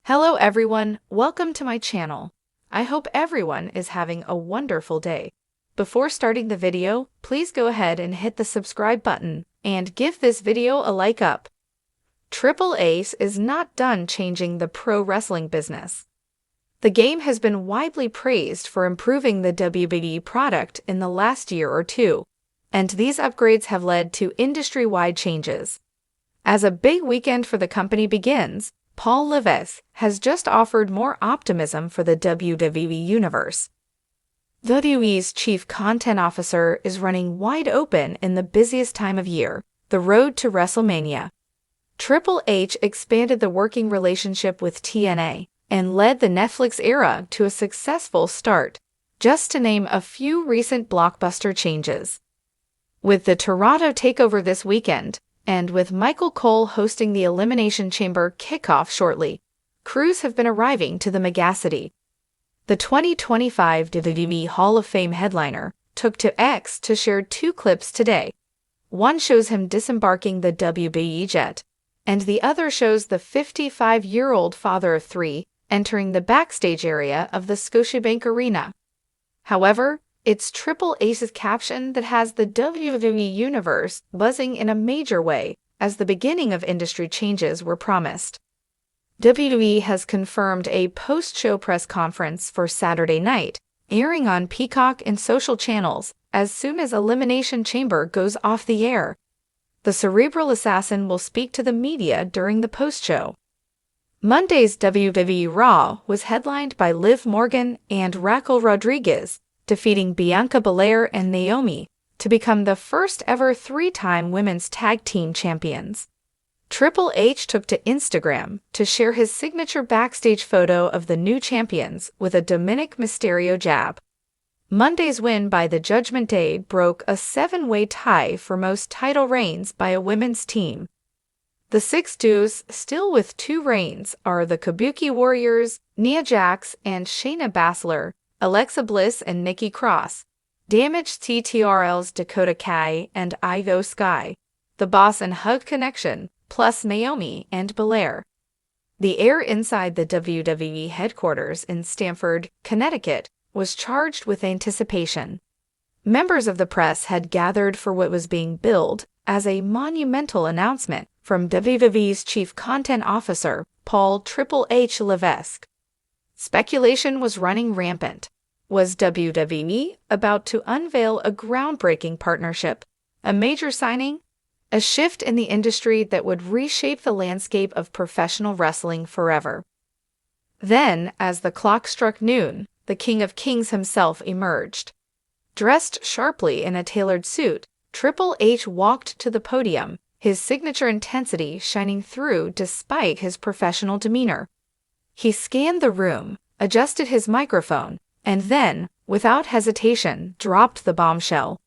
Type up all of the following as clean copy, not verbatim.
Hello everyone, welcome to my channel. I hope everyone is having a wonderful day. Before starting the video, please go ahead and hit the subscribe button and give this video a like up. Triple H is not done changing the pro wrestling business. The game has been widely praised for improving the WWE product in the last year or two, and these upgrades have led to industry-wide changes. As a big weekend for the company begins, Paul Levesque has just offered more optimism for the WWE Universe. WWE's chief content officer is running wide open in the busiest time of year, the road to WrestleMania. Triple H expanded the working relationship with TNA and led the Netflix era to a successful start, just to name a few recent blockbuster changes. With the Toronto takeover this weekend, and with Michael Cole hosting the Elimination Chamber kickoff shortly, crews have been arriving to the megacity. The 2025 WWE Hall of Fame headliner took to X to share two clips today. One shows him disembarking the WWE jet, and the other shows the 55-year-old father of three entering the backstage area of the Scotiabank Arena. However, it's Triple H's caption that has the WWE Universe buzzing in a major way, as the beginning of industry changes were promised. WWE has confirmed a post-show press conference for Saturday night, airing on Peacock and social channels as soon as Elimination Chamber goes off the air. The cerebral assassin will speak to the media during the post-show. Monday's WWE Raw was headlined by Liv Morgan and Raquel Rodriguez, defeating Bianca Belair and Naomi to become the first-ever three-time women's tag team champions. Triple H took to Instagram to share his signature backstage photo of the new champions with a Dominic Mysterio jab. Monday's win by the Judgment Day broke a seven-way tie for most title reigns by a women's team. The six duos still with two reigns are the Kabuki Warriors, Nia Jax and Shayna Baszler, Alexa Bliss and Nikki Cross, Damaged TTRL's Dakota Kai and Io Sky, The Boss and Hug Connection, plus Naomi and Belair. The air inside the WWE headquarters in Stamford, Connecticut, was charged with anticipation. Members of the press had gathered for what was being billed as a monumental announcement from WWE's chief content officer, Paul Triple H Levesque. Speculation was running rampant. Was WWE about to unveil a groundbreaking partnership, a major signing, a shift in the industry that would reshape the landscape of professional wrestling forever? Then, as the clock struck noon, the King of Kings himself emerged. Dressed sharply in a tailored suit, Triple H walked to the podium, his signature intensity shining through despite his professional demeanor. He scanned the room, adjusted his microphone, and then, without hesitation, dropped the bombshell.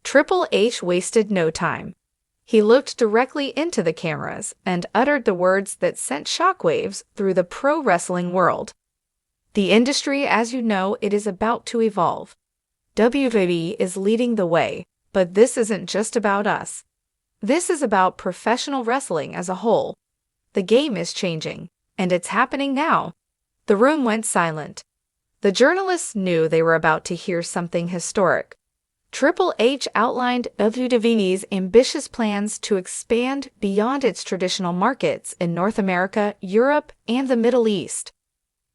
Triple H wasted no time. He looked directly into the cameras and uttered the words that sent shockwaves through the pro wrestling world. The industry, as you know, it is about to evolve. WWE is leading the way, but this isn't just about us. This is about professional wrestling as a whole. The game is changing, and it's happening now. The room went silent. The journalists knew they were about to hear something historic. Triple H outlined WWE's ambitious plans to expand beyond its traditional markets in North America, Europe, and the Middle East.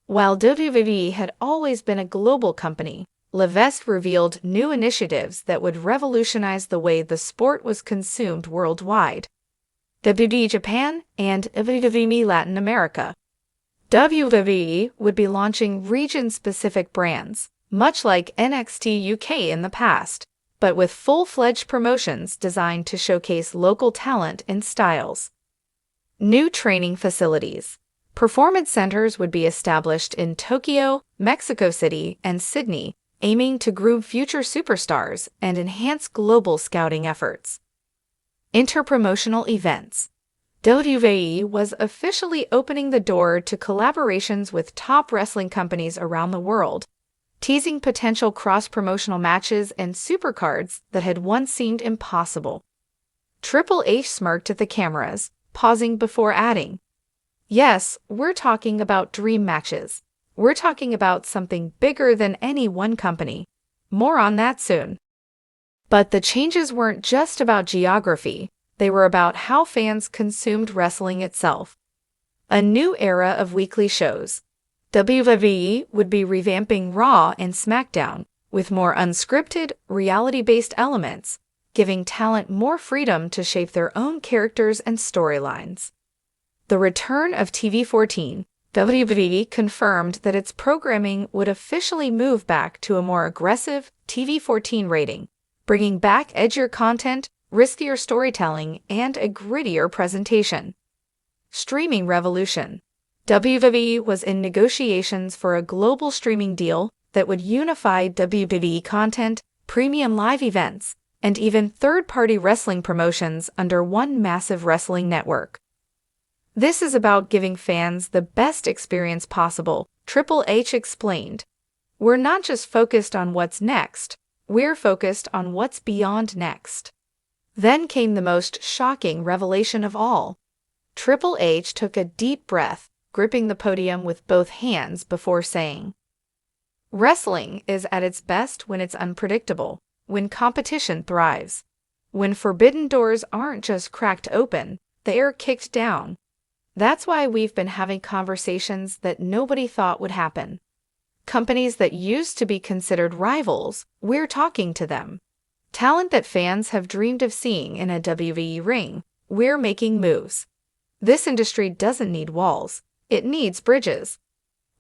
While WWE had always been a global company, Levesque revealed new initiatives that would revolutionize the way the sport was consumed worldwide. WWE Japan and WWE Latin America. WWE would be launching region-specific brands, much like NXT UK in the past, but with full-fledged promotions designed to showcase local talent and styles. New training facilities. Performance centers would be established in Tokyo, Mexico City, and Sydney, aiming to groom future superstars and enhance global scouting efforts. Interpromotional events. WWE was officially opening the door to collaborations with top wrestling companies around the world, teasing potential cross-promotional matches and supercards that had once seemed impossible. Triple H smirked at the cameras, pausing before adding, Yes, we're talking about dream matches. We're talking about something bigger than any one company. More on that soon. But the changes weren't just about geography, they were about how fans consumed wrestling itself. A new era of weekly shows. WWE would be revamping Raw and SmackDown with more unscripted, reality-based elements, giving talent more freedom to shape their own characters and storylines. The return of TV14, WWE confirmed that its programming would officially move back to a more aggressive TV14 rating, bringing back edgier content, riskier storytelling, and a grittier presentation. Streaming revolution. WWE was in negotiations for a global streaming deal that would unify WWE content, premium live events, and even third-party wrestling promotions under one massive wrestling network. This is about giving fans the best experience possible, Triple H explained. We're not just focused on what's next, we're focused on what's beyond next. Then came the most shocking revelation of all. Triple H took a deep breath, gripping the podium with both hands before saying, "Wrestling is at its best when it's unpredictable, when competition thrives, when forbidden doors aren't just cracked open, they're kicked down. That's why we've been having conversations that nobody thought would happen. Companies that used to be considered rivals, we're talking to them. Talent that fans have dreamed of seeing in a WWE ring, we're making moves. This industry doesn't need walls, it needs bridges."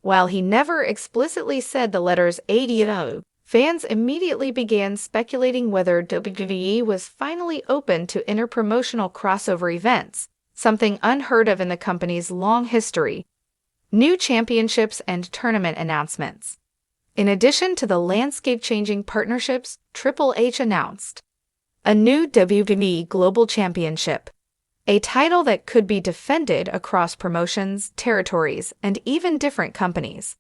While he never explicitly said the letters ADO, fans immediately began speculating whether WWE was finally open to interpromotional crossover events, something unheard of in the company's long history. New championships and tournament announcements. In addition to the landscape-changing partnerships, Triple H announced a new WWE Global Championship, a title that could be defended across promotions, territories, and even different companies.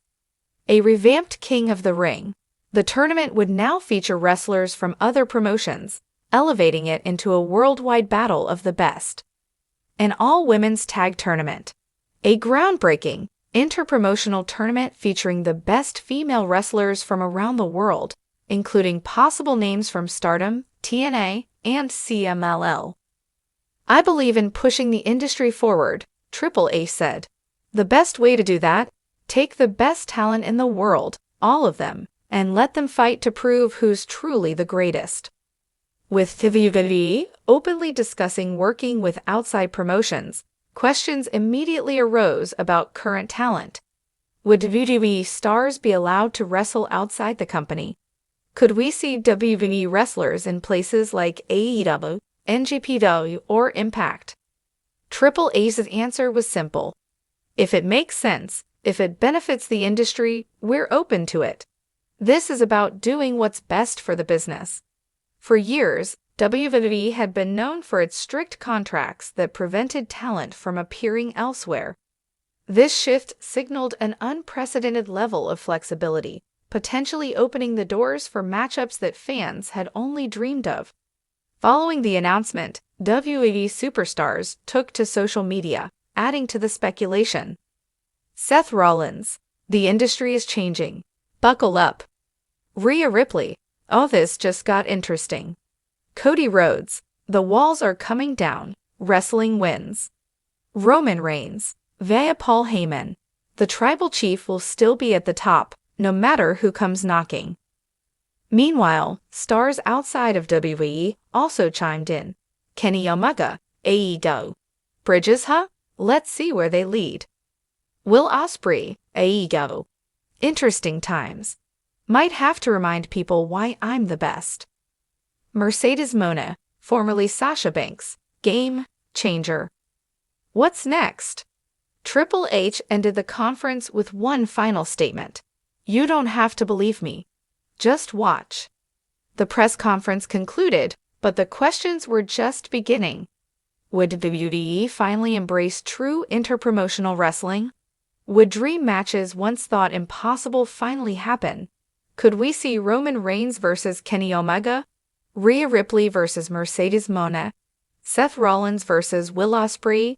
A revamped King of the Ring. The tournament would now feature wrestlers from other promotions, elevating it into a worldwide battle of the best. An all-women's tag tournament. A groundbreaking, interpromotional tournament featuring the best female wrestlers from around the world, including possible names from Stardom, TNA, and CMLL. "I believe in pushing the industry forward," Triple H said. "The best way to do that? Take the best talent in the world, all of them, and let them fight to prove who's truly the greatest." With WWE openly discussing working with outside promotions, questions immediately arose about current talent. Would WWE stars be allowed to wrestle outside the company? Could we see WWE wrestlers in places like AEW, NJPW, or Impact? Triple H's answer was simple. If it makes sense, if it benefits the industry, we're open to it. This is about doing what's best for the business. For years, WWE had been known for its strict contracts that prevented talent from appearing elsewhere. This shift signaled an unprecedented level of flexibility, potentially opening the doors for matchups that fans had only dreamed of. Following the announcement, WWE superstars took to social media, adding to the speculation. Seth Rollins, "The industry is changing. Buckle up." Rhea Ripley, "Oh, this just got interesting." Cody Rhodes, "The walls are coming down. Wrestling wins." Roman Reigns, via Paul Heyman, "The tribal chief will still be at the top, no matter who comes knocking." Meanwhile, stars outside of WWE also chimed in. Kenny Omega, AEW. "Bridges, huh? Let's see where they lead." Will Ospreay, AEW. "Interesting times. Might have to remind people why I'm the best." Mercedes Mona, formerly Sasha Banks, "Game changer." What's next? Triple H ended the conference with one final statement. "You don't have to believe me. Just watch." The press conference concluded, but the questions were just beginning. Would WWE finally embrace true interpromotional wrestling? Would dream matches once thought impossible finally happen? Could we see Roman Reigns versus Kenny Omega? Rhea Ripley versus Mercedes Mona? Seth Rollins versus Will Ospreay?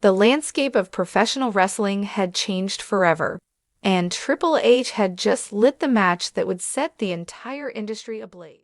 The landscape of professional wrestling had changed forever, and Triple H had just lit the match that would set the entire industry ablaze.